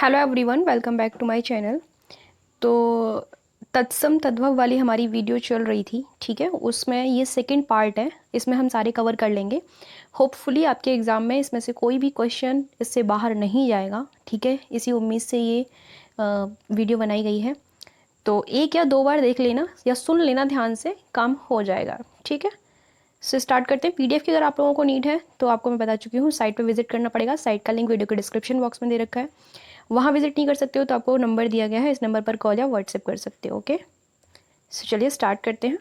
Hello everyone, welcome back to my channel. तो तत्सम तद्भव वाली हमारी वीडियो चल रही थी, ठीक है। उसमें ये सेकंड पार्ट है, इसमें हम सारे कवर कर लेंगे। होपफुली आपके एग्ज़ाम में इसमें से कोई भी क्वेश्चन इससे बाहर नहीं जाएगा, ठीक है। इसी उम्मीद से ये वीडियो बनाई गई है। तो एक या दो बार देख लेना या सुन लेना ध्यान से, काम हो जाएगा, ठीक है। सो स्टार्ट करते हैं। पीडीएफ की अगर आप लोगों को नीड है तो आपको मैं बता चुकी हूँ, साइट पे विजिट करना पड़ेगा। साइट का लिंक वीडियो के डिस्क्रिप्शन बॉक्स में दे रखा है। वहाँ विजिट नहीं कर सकते हो तो आपको नंबर दिया गया है, इस नंबर पर कॉल या व्हाट्सएप कर सकते हो। ओके, सो चलिए स्टार्ट करते हैं।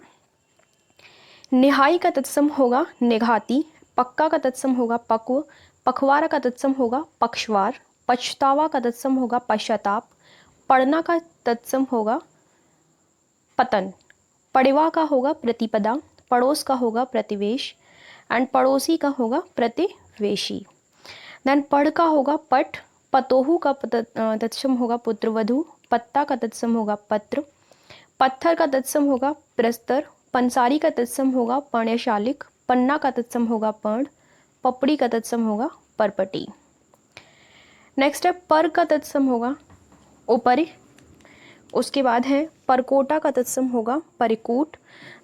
निहाई का तत्सम होगा निघाती, पक्का का तत्सम होगा पक्व, पखवारा का तत्सम होगा पक्षवार, पछतावा का तत्सम होगा पश्चाताप, पढ़ना का तत्सम होगा पतन, पड़वा का होगा प्रतिपदा, पड़ोस का होगा प्रतिवेश एंड पड़ोसी का होगा प्रतिवेशी। देन पढ़ का होगा पठ, पतोहू का तत्सम होगा पुत्रवधू, पत्ता का तत्सम होगा पत्र, पत्थर का तत्सम होगा प्रस्तर, पंसारी का तत्सम होगा पर्णशालिक, पन्ना का तत्सम होगा पर्ण, पपड़ी का तत्सम होगा परपटी। नेक्स्ट है पर का तत्सम होगा ऊपरी। उसके बाद है परकोटा का तत्सम होगा परिकूट।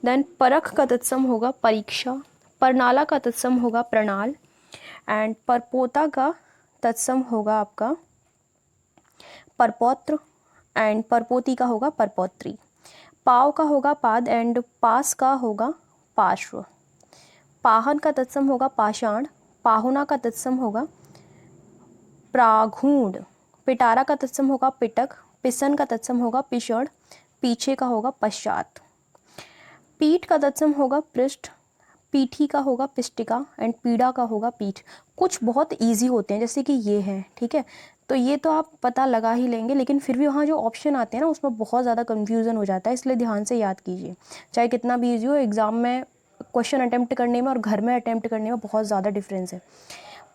देन परख का तत्सम होगा परीक्षा, परनाला का तत्सम होगा प्रणाल एंड परपोता का तत्सम होगा आपका परपौत्र एंड परपोती का होगा परपौत्री। पाव का होगा पाद एंड पास का होगा पार्श्व। पाहन का तत्सम होगा पाषाण, पाहुना का तत्सम होगा प्राघूण, पिटारा का तत्सम होगा पिटक, पिसन का तत्सम होगा पिषण, पीछे का होगा पश्चात। पीठ का तत्सम होगा पृष्ठ, पीठी का होगा पिष्टिका एंड पीड़ा का होगा पीठ। कुछ बहुत इजी होते हैं जैसे कि ये है, ठीक है। तो ये तो आप पता लगा ही लेंगे, लेकिन फिर भी वहाँ जो ऑप्शन आते हैं ना उसमें बहुत ज़्यादा कन्फ्यूज़न हो जाता है, इसलिए ध्यान से याद कीजिए। चाहे कितना भी ईजी हो, एग्ज़ाम में क्वेश्चन अटैम्प्ट करने में और घर में अटैम्प्ट करने में बहुत ज़्यादा डिफरेंस है।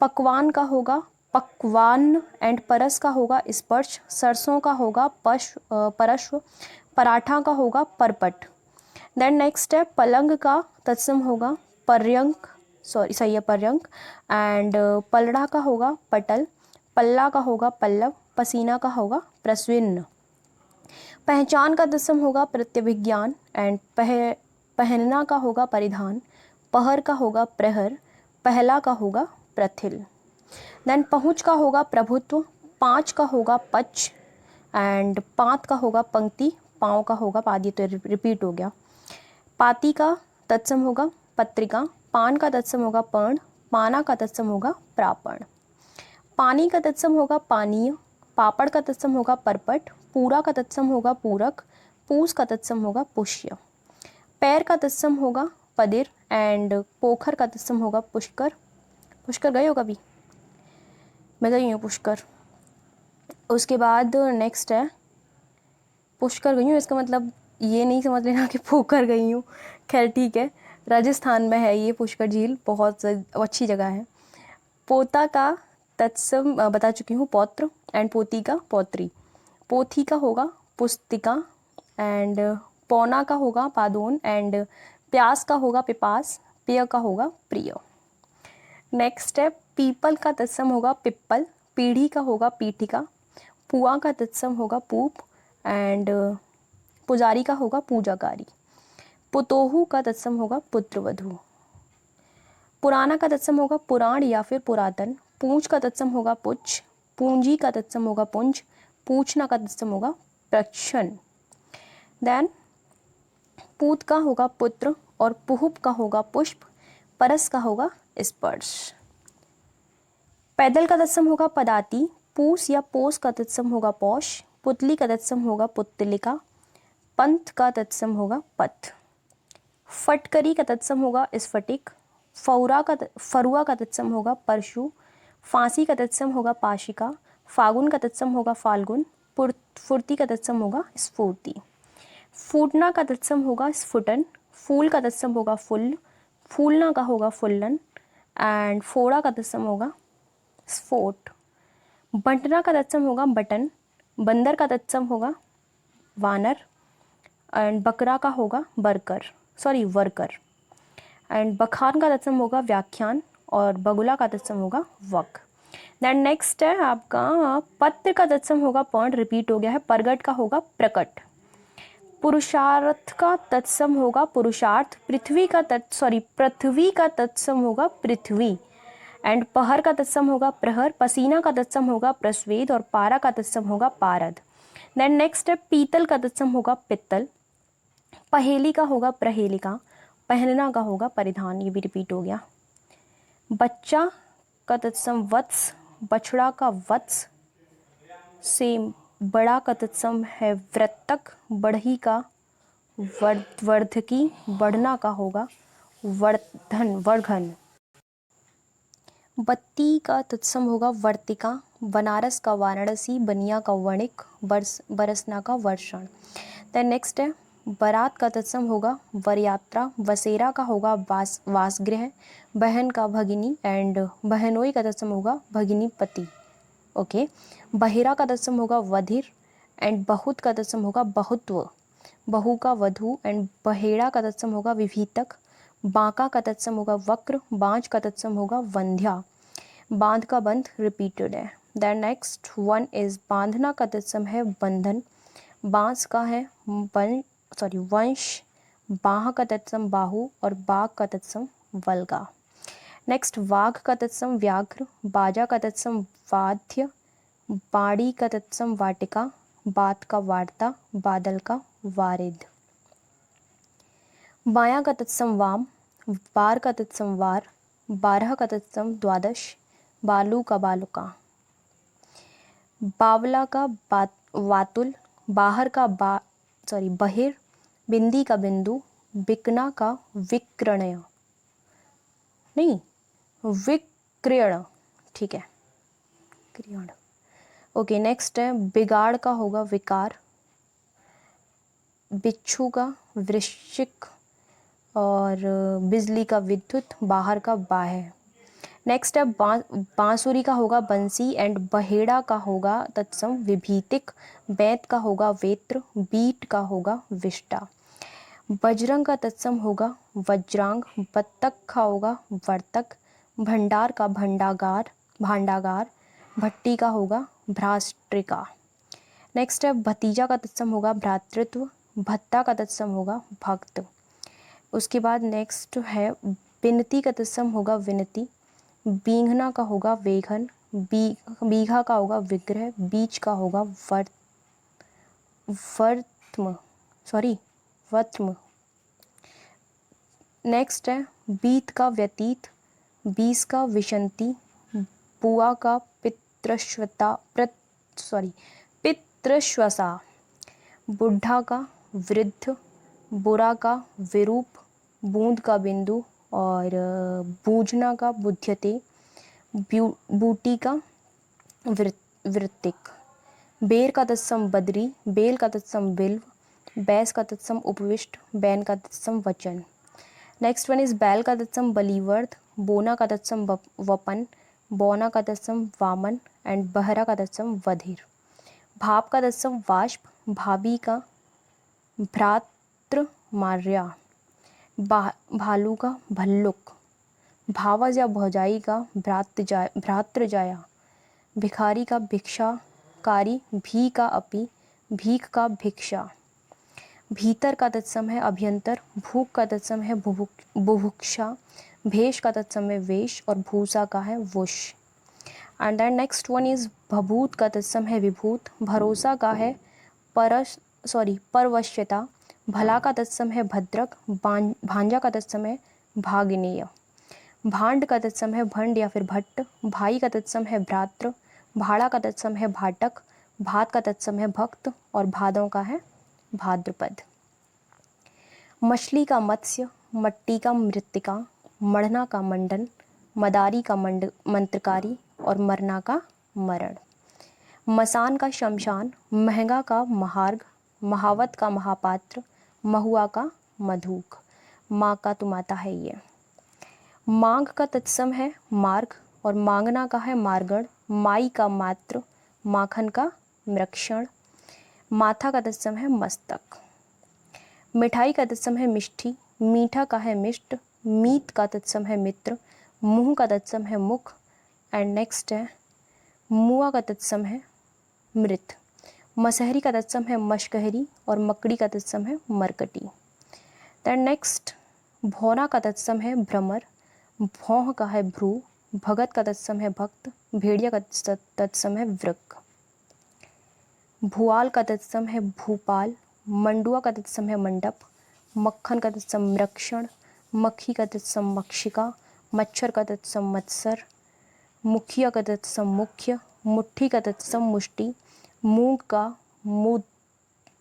पकवान का होगा पकवान एंड परस का होगा स्पर्श, सरसों का होगा परश्व, पराठा का होगा परपट। देन नेक्स्ट है पलंग का तत्सम होगा पर्यंक, सही है पर्यंक एंड पलड़ा का होगा पटल, पल्ला का होगा पल्लव, पसीना का होगा प्रस्विन्न। पहचान का तत्सम होगा प्रत्यभिज्ञान एंड पहनना का होगा परिधान, पहर का होगा प्रहर, पहला का होगा प्रथिल। देन पहुँच का होगा प्रभुत्व, पाँच का होगा पच एंड पात का होगा पंक्ति, पाँव का होगा पाद, ये तो रिपीट हो गया। पाती का तत्सम होगा पत्रिका, पान का तत्सम होगा पर्ण, पाना का तत्सम होगा प्रापण। पानी का तत्सम होगा पानीय, पापड़ का तत्सम होगा परपट, पूरा का तत्सम होगा पूरक, पूस का तत्सम होगा पुष्य। पैर का तत्सम होगा पदिर एंड पोखर का तत्सम होगा पुष्कर। पुष्कर गए हो कभी? मैं गई हूँ पुष्कर। उसके बाद नेक्स्ट है पुष्कर गई हूँ, इसका मतलब ये नहीं समझ लेना कि पोखर गई हूँ। खैर ठीक है, राजस्थान में है ये पुष्कर झील, बहुत अच्छी जगह है। पोता का तत्सम बता चुकी हूँ पौत्र एंड पोती का पौत्री। पोथी का होगा पुस्तिका एंड पौना का होगा पादोन एंड प्यास का होगा पिपास, पेय का होगा प्रिय। नेक्स्ट है पीपल का तत्सम होगा पिप्पल, पीढ़ी का होगा पीठिका, पुआ का तत्सम होगा पूप एंड पुजारी का होगा पूजाकारी। पुतोहू का तत्सम होगा पुत्रवधू। पुराना का तत्सम होगा पुराण या फिर पुरातन, पूंछ का तत्सम होगा पुच्छ, पूंजी का तत्सम होगा पुंज, पूछना का तत्सम होगा प्रच्छन। देन पूत का होगा पुत्र और पुहुप का होगा पुष्प, परस का होगा स्पर्श। पैदल का तत्सम होगा पदाती, पूस या पोस का तत्सम होगा पौष, पुतली का तत्सम होगा पुत्तलिका, पंथ का तत्सम होगा पथ। फटकरी का तत्सम होगा स्फटिक, फरुआ का तत्सम होगा परशु, फांसी का तत्सम होगा पाशिका, फागुन का तत्सम होगा फाल्गुन, फुर्ती का तत्सम होगा स्फूर्ति। फूटना का तत्सम होगा स्फुटन, फूल का तत्सम होगा फुल्ल, फूलना का होगा फुल्लन एंड फोड़ा का तत्सम होगा स्फोट। बंटना का तत्सम होगा बटन, बंदर का तत्सम होगा वानर एंड बकरा का होगा वर्कर एंड बखान का तत्सम होगा व्याख्यान और बगुला का तत्सम होगा वक। देन नेक्स्ट है आपका पत्र का तत्सम होगा पर्ण, रिपीट हो गया है। परगट का होगा प्रकट। पुरुषार्थ का तत्सम होगा पुरुषार्थ। पृथ्वी का तत्सम होगा पृथ्वी। एंड पहर का तत्सम होगा प्रहर। पसीना का तत्सम होगा प्रस्वेद। और पारा का तत्सम होगा पारद। देन नेक्स्ट है पीतल का तत्सम होगा पित्तल। पहेली का होगा प्रहेलिका। पहनना का होगा परिधान, ये भी रिपीट हो गया। बच्चा का तत्सम वत्स। बछड़ा का वत्स। सेम बड़ा का तत्सम है वृत्तक। बढ़ी का वर्धकी। बढ़ना का होगा वर्धन वर्धन। बत्ती का तत्सम होगा वर्तिका। बनारस का वाराणसी। बनिया का वणिक। बरसना का वर्षण। देन नेक्स्ट है बारात का तत्सम होगा वरयात्रा। वसेरा का होगा वासगृह। बहन का भगिनी। एंड बहनोई का तत्सम होगा भगिनी पति। ओके। बहिरा का तत्सम होगा वधिर। एंड बहुत का तत्सम होगा बहुत्व। बहू का वधू। एंड बहेड़ा का तत्सम होगा विभीतक। बांका का तत्सम होगा वक्र। बांझ का तत्सम होगा वंध्या। बांध का बंध रिपीटेड है। देन नेक्स्ट वन इज बांधना का तत्सम है बंधन। बांस का है वंश। बाह का तत्सम बाहु। और बाघ का तत्सम वल्गा। नेक्स्ट वाघ का तत्सम व्याघ्र। बाजा का तत्सम वाद्य। बाड़ी का तत्सम वाटिका। बात का वार्ता। बादल का वारिद। बायां का तत्सम वाम। बार का तत्सम वार। बारह का तत्सम द्वादश। बालू का बालुका। बावला का वातुल। बाहर का बहिर। बिंदी का बिंदु। बिकना का विक्रय नहीं विक्रयण, ठीक है क्रियण। ओके नेक्स्ट है बिगाड़ का होगा विकार। बिच्छू का वृश्चिक। और बिजली का विद्युत। बाहर का बाह्य। नेक्स्ट है बांसुरी का होगा बंसी। एंड बहेड़ा का होगा तत्सम विभीतिक। बैत का होगा वेत्र। बीट का होगा विष्टा। बजरंग का तत्सम होगा वज्रांग। बत्तख का होगा वर्तक। भंडार का भांडागार। भट्टी का होगा भ्राष्ट्रिका। नेक्स्ट है भतीजा का तत्सम होगा भ्रातृत्व। भत्ता का तत्सम होगा भक्त। उसके बाद नेक्स्ट है बिनती का तत्सम होगा विनती। बीघना का होगा वेघन। बीघा का होगा विग्रह। बीच का होगा वत्म। नेक्स्ट है बीत का व्यतीत। बीस का विशंति। बुआ का पितृश्वसा। बुढ़ा का वृद्ध। बुरा का विरूप। बूंद का बिंदु। और बूझना का बुध्यते। बूटी का वृत्तिक। बेर का तत्सम बद्री। बेल का तत्सम बिल्व। बैस का तत्सम उपविष्ट। बैन का तत्सम वचन। नेक्स्ट वन इज बैल का तत्सम बलिवर्ध। बोना का तत्सम वपन। बौना का तत्सम वामन। एंड बहरा का तत्सम वधिर। भाप का तत्सम वाष्प। भाभी का भ्रातृ मार्या। भालू का भल्लुक। भावज या भौजाई का भ्रातृजाया। भिखारी का भिक्षाकारी। भी का अपी। भीख का भिक्षा। भीतर का तत्सम है अभ्यंतर। भूख का तत्सम है बुभुक्षा। भेष का तत्सम है वेश। और भूसा का है वुष। And then next one is भभूत का तत्सम है विभूत। भरोसा का है परवश्यता। भला का तत्सम है भद्रक। भांजा का तत्सम है भागनीय। भांड का तत्सम है भंड या फिर भट्ट। भाई का तत्सम है भ्रातृ। भाड़ा का तत्सम है भाटक। भात का तत्सम है भक्त। और भादों का है भाद्रपद। मछली का मत्स्य। मट्टी का मृत्तिका। मढ़ना का मंडन। मदारी का मंत्रकारी। और मरना का मरण। मसान का शमशान। महंगा का महार्घ। महावत का महापात्र। महुआ का मधुक। माँ का तो माता है ये। मांग का तत्सम है मार्ग। और मांगना का है मार्गण। माई का मात्र। माखन का मृक्षण। माथा का तत्सम है मस्तक। मिठाई का तत्सम है मिष्ठी। मीठा का है मिष्ट। मीत का तत्सम है मित्र। मुंह का तत्सम है मुख। एंड नेक्स्ट है मुआ का तत्सम है मृत, मसहरी का तत्सम है मशकहरी और मकड़ी का तत्सम है मरकटी। दैन नेक्स्ट भौरा का तत्सम है भ्रमर, भौह का है भ्रू, भगत का तत्सम है भक्त, भेड़िया का तत्सम है वृक। भुआल का तत्सम है भूपाल, मंडुआ का तत्सम है मंडप, मक्खन का तत्सम मृक्षण, मक्खी का तत्सम मक्षिका, मच्छर का तत्सम मत्सर, मुखिया का तत्सम मुख्य, मुट्ठी का तत्सम मुष्टि, मूंग का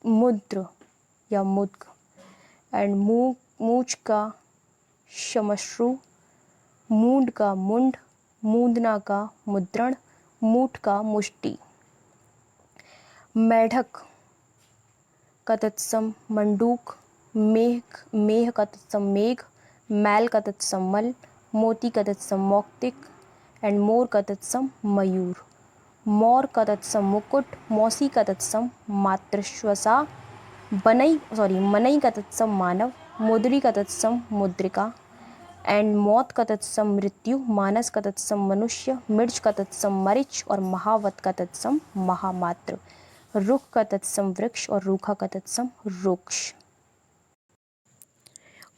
मुद्र या मुद्ग एंड मूछ का शमश्रु, मूंड का मुंड, मूंदना का मुद्रण, मूठ का मुष्टि। मेढक का तत्सम मंडूक, मेह का तत्सम मेघ, मैल का तत्सम मल, मोती का तत्सम मौक्तिक एंड मोर का तत्सम मयूर। मोर का तत्सम मुकुट, मौसी का तत्सम मातृश्वसा, मनई का तत्सम मानव, मुद्री का तत्सम मुद्रिका एंड मौत का तत्सम मृत्यु, मानस का तत्सम मनुष्य, मिर्च का तत्सम मरिच और महावत का तत्सम महामात्र। रुख का तत्सम वृक्ष और रूखा का तत्सम रुक्ष।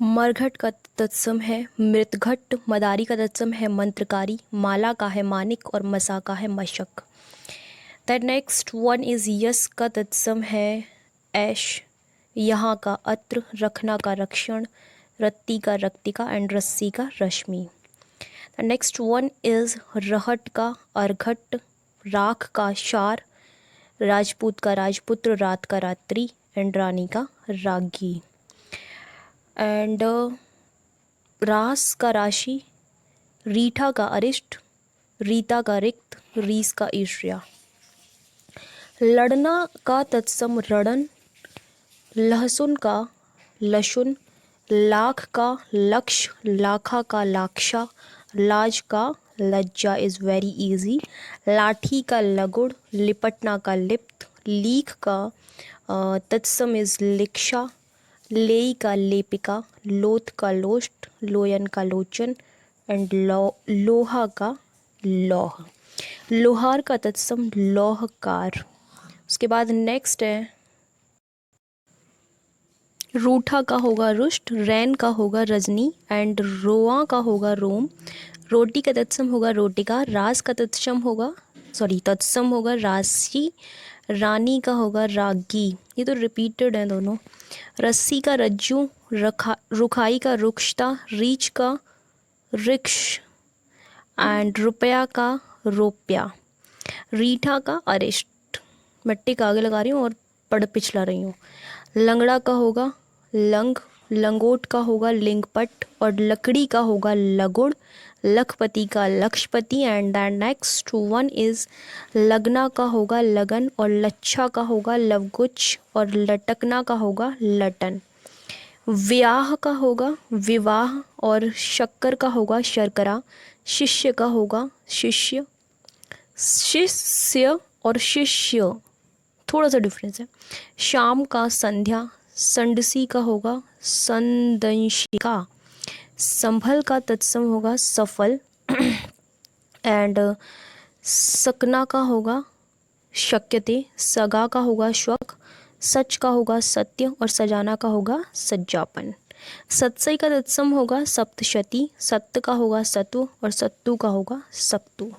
मरघट का तत्सम है मृतघट, मदारी का तत्सम है मंत्रकारी, माला का है मानिक और मसा का है मशक। द नेक्स्ट वन इज यस का तत्सम है ऐश, यहाँ का अत्र, रखना का रक्षण, रत्ती का रक्तिका एंड रस्सी का रश्मि। द नेक्स्ट वन इज रहट का अर्घट, राख का शार, राजपूत का राजपुत्र, रात का रात्रि एंड रानी का रागी। एंड रास का राशि, रीठा का अरिष्ट, रीता का रिक्त, रीस का ईर्ष्या। लड़ना का तत्सम रणन, लहसुन का लशुन, लाख का लक्ष, लाखा का लाक्षा, लाज का लज्जा इज़ वेरी इजी, लाठी का लगुड़, लिपटना का लिप्त, लीख का तत्सम इज़ लिक्षा, लेई का लेपिका, लोथ का लोष्ट, लोयन का लोचन एंड लोहा का लौह। लोहार का तत्सम लौहकार। उसके बाद नेक्स्ट है रूठा का होगा रुष्ट, रैन का होगा रजनी एंड रोआ का होगा रोम, रोटी का तत्सम होगा रोटिका, रास का तत्सम होगा राशि, रानी का होगा रागी। ये तो रिपीटेड है दोनों। रस्सी का रज्जू, रुखाई का रुक्षता, रीछ का रिक्ष एंड रुपया का रोप्या, रीठा का अरिष्ट। मिट्टी का आगे लगा रही हूँ और पढ़ पिछला रही हूँ। लंगड़ा का होगा लंग, लंगोट का होगा लिंगपट और लकड़ी का होगा लगुड़, लखपति का लक्षपति and that next one is लगना का होगा लगन और लच्छा का होगा लवगुच्छ और लटकना का होगा लटन। व्याह का होगा विवाह और शक्कर का होगा शर्करा, शिष्य का होगा शिष्य, शिष्य और शिष्य थोड़ा सा डिफरेंस है। शाम का संध्या, संडसी का होगा संदंशिका, संभल का तत्सम होगा सफल एंड सकना का होगा शक्यते, सगा का होगा श्वक, सच का होगा सत्य और सजाना का होगा सज्जापन। सत्सई का तत्सम होगा सप्तशती, सत्य का होगा सत्व और सत्तु का होगा सप्तु।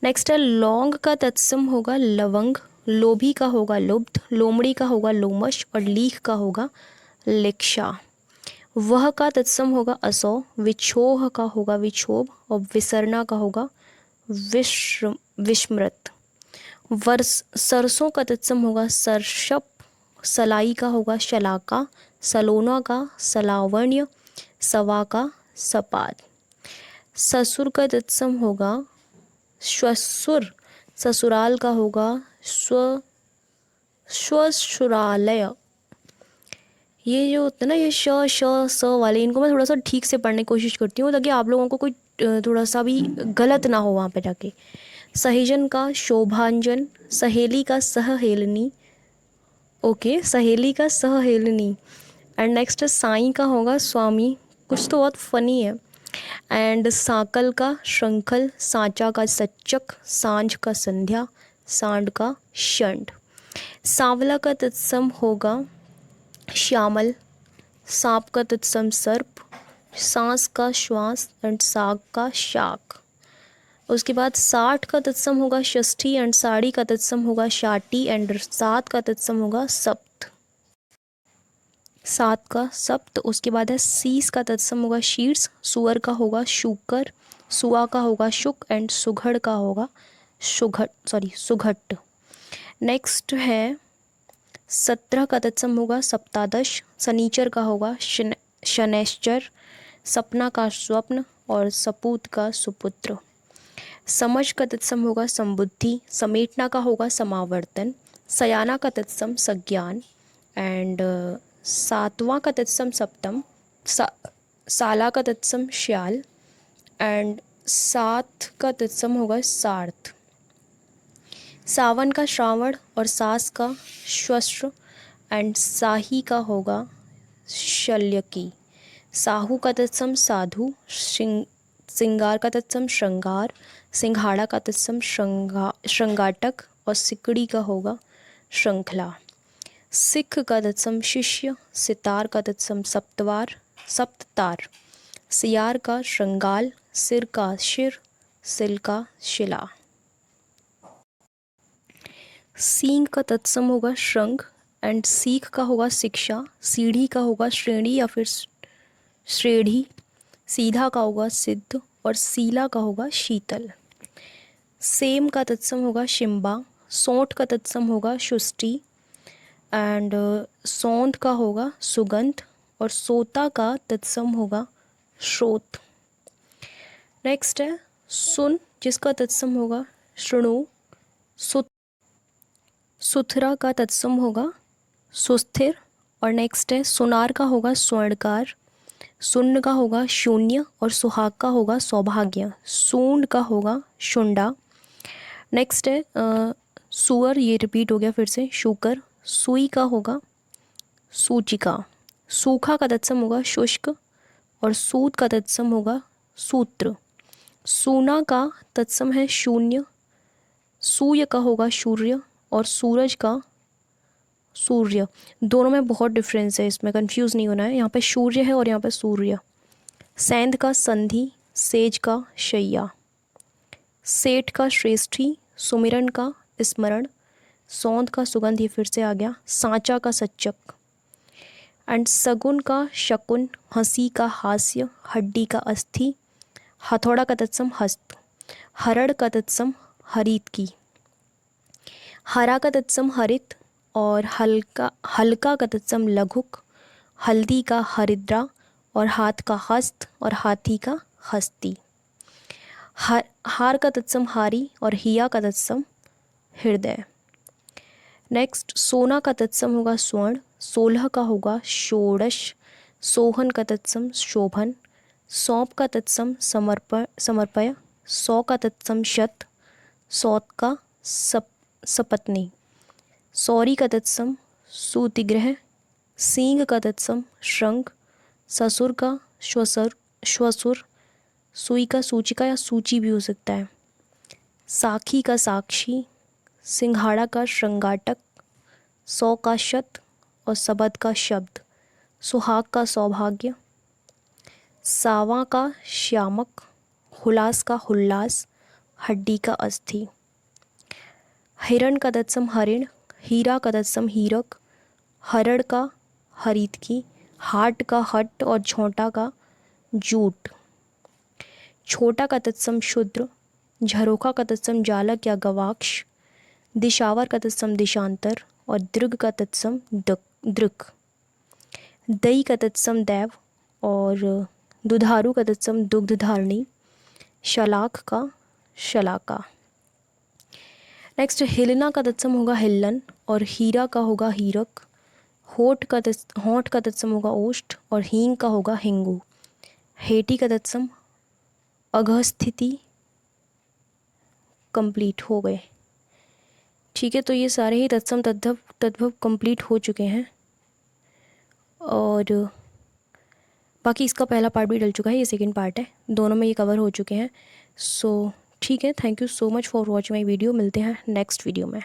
नेक्स्ट है लौंग का तत्सम होगा लवंग, लोभी का होगा लुब्ध, लोमड़ी का होगा लोमश और लीख का होगा लिक्षा। वह का तत्सम होगा असौ, विछोह का होगा विक्षोभ और विसरना का होगा विस्मृत। सरसों का तत्सम होगा सरशप, सलाई का होगा शलाका, सलोना का सलावण्य, सवा का सपाद। ससुर का तत्सम होगा श्वसुर, ससुराल का होगा श्वशुरालय। ये जो होता है ना ये श श स वाले, इनको मैं थोड़ा सा ठीक से पढ़ने की कोशिश करती हूँ ताकि आप लोगों को कोई थोड़ा सा भी गलत ना हो वहाँ पे जाके। सहेजन का शोभांजन, सहेली का सहहेलनी, ओके सहेली का सहहेलनी एंड नेक्स्ट साईं का होगा स्वामी। कुछ तो बहुत फनी है। एंड सांकल का श्रृंखल, सांचा का सच्चक, सांझ का संध्या, सांड का षंड। सांवला का तत्सम होगा श्यामल, सांप का तत्सम सर्प, सांस का श्वास एंड साग का शाक। उसके बाद 60 का तत्सम होगा षष्ठी एंड साड़ी का तत्सम होगा शाटी एंड 7 का तत्सम होगा सप्त, 7 का सप्त। उसके बाद है 30 का तत्सम होगा शीर्ष, सुअर का होगा शूकर, सुआ का होगा शुक एंड सुघड़ का होगा सुघट। नेक्स्ट है 17 का तत्सम होगा सप्तादश, शनिचर का होगा शनैश्चर, सपना का स्वप्न और सपूत का सुपुत्र। समझ का तत्सम होगा समबुद्धि, समेटना का होगा समावर्तन, सयाना का तत्सम सज्ञान एंड 7वां का तत्सम सप्तम, साला का तत्सम श्याल एंड 7 का तत्सम होगा सार्थ। सावन का श्रावण और सास का श्वश्र एंड साही का होगा शल्यकी। साहू का तत्सम साधु, सिंगार का तत्सम श्रृंगार, सिंघाड़ा का तत्सम श्रृंगाटक और सिकड़ी का होगा श्रृंखला। सिख का तत्सम शिष्य, सितार का तत्सम सप्ततार, सियार का श्रृंगाल, सिर का शिर, सिल का शिला। सींग का तत्सम होगा श्रृंग एंड सीख का होगा शिक्षा, सीढ़ी का होगा श्रेणी या फिर श्रेढ़ी, सीधा का होगा सिद्ध और सीला का होगा शीतल। सेम का तत्सम होगा शिम्बा, सौंठ का तत्सम होगा शुष्टि एंड सौंध का होगा सुगंध और सोता का तत्सम होगा श्रोत। नेक्स्ट है सुन, जिसका तत्सम होगा शृणु, सुथरा का तत्सम होगा सुस्थिर और नेक्स्ट है सुनार का होगा स्वर्णकार, सुन्न का होगा शून्य और सुहाग का होगा सौभाग्य, सूंड का होगा शुंडा। नेक्स्ट है सुअर, ये रिपीट हो गया फिर से, शूकर, सुई का होगा सूचिका, सूखा का तत्सम होगा शुष्क और सूत का तत्सम होगा सूत्र, सूना का तत्सम है शून्य, सूय का होगा सूर्य और सूरज का सूर्य। दोनों में बहुत डिफरेंस है, इसमें कंफ्यूज नहीं होना है, यहाँ पे सूर्य है और यहाँ पे सूर्य। सेंध का संधि, सेज का शैया, सेठ का श्रेष्ठी, सुमिरन का स्मरण, सौंध का सुगंध, ये फिर से आ गया, सांचा का सच्चक एंड सगुन का शकुन, हंसी का हास्य, हड्डी का अस्थि, हथौड़ा का तत्सम हस्त, हरड़ का तत्सम हरित की, हरा का तत्सम हरित और हल्का का तत्सम लघुक, हल्दी का हरिद्रा और हाथ का हस्त और हाथी का हस्ती। हार का तत्सम हारी और हिया का तत्सम हृदय। नेक्स्ट सोना का तत्सम होगा स्वर्ण, 16 का होगा षोडश, सोहन का तत्सम शोभन, सौंप का तत्सम समर्पय, 100 का तत्सम शत, सौत का सपत्नी, सौरी का तत्सम सूतिग्रह, सींग का तत्सम श्रृंग, ससुर का श्वसुर, सुई का सूचिका या सूची भी हो सकता है, साखी का साक्षी, सिंघाड़ा का श्रृंगाटक, 100 का शत और सबद का शब्द, सुहाग का सौभाग्य, सावा का श्यामक, हुलास का हुल्लास, हड्डी का अस्थि, हिरण का तत्सम हरिण, हीरा का तत्सम हीरक, हरड़ का हरित की, हाट का हट और झोंटा का जूट, छोटा का तत्सम शूद्र, झरोखा का तत्सम जालक या गवाक्ष, दिशावर का तत्सम दिशांतर और दृग का तत्सम दृक, दई का तत्सम दैव और दुधारू का तत्सम दुग्धधारणी, शलाख का शलाका। नेक्स्ट हिलना का तत्सम होगा हिल्लन और हीरा का होगा हीरक, होठ का तत्सम होगा ओष्ठ और हींग का होगा हिंगू, हेटी का तत्सम अघस्थिति। कंप्लीट हो गए, ठीक है। तो ये सारे ही तत्सम तद्भव कंप्लीट हो चुके हैं और बाकी इसका पहला पार्ट भी डल चुका है, ये सेकंड पार्ट है, दोनों में ये कवर हो चुके हैं। सो ठीक है, thank you so much for watching my video. मिलते हैं नेक्स्ट वीडियो में।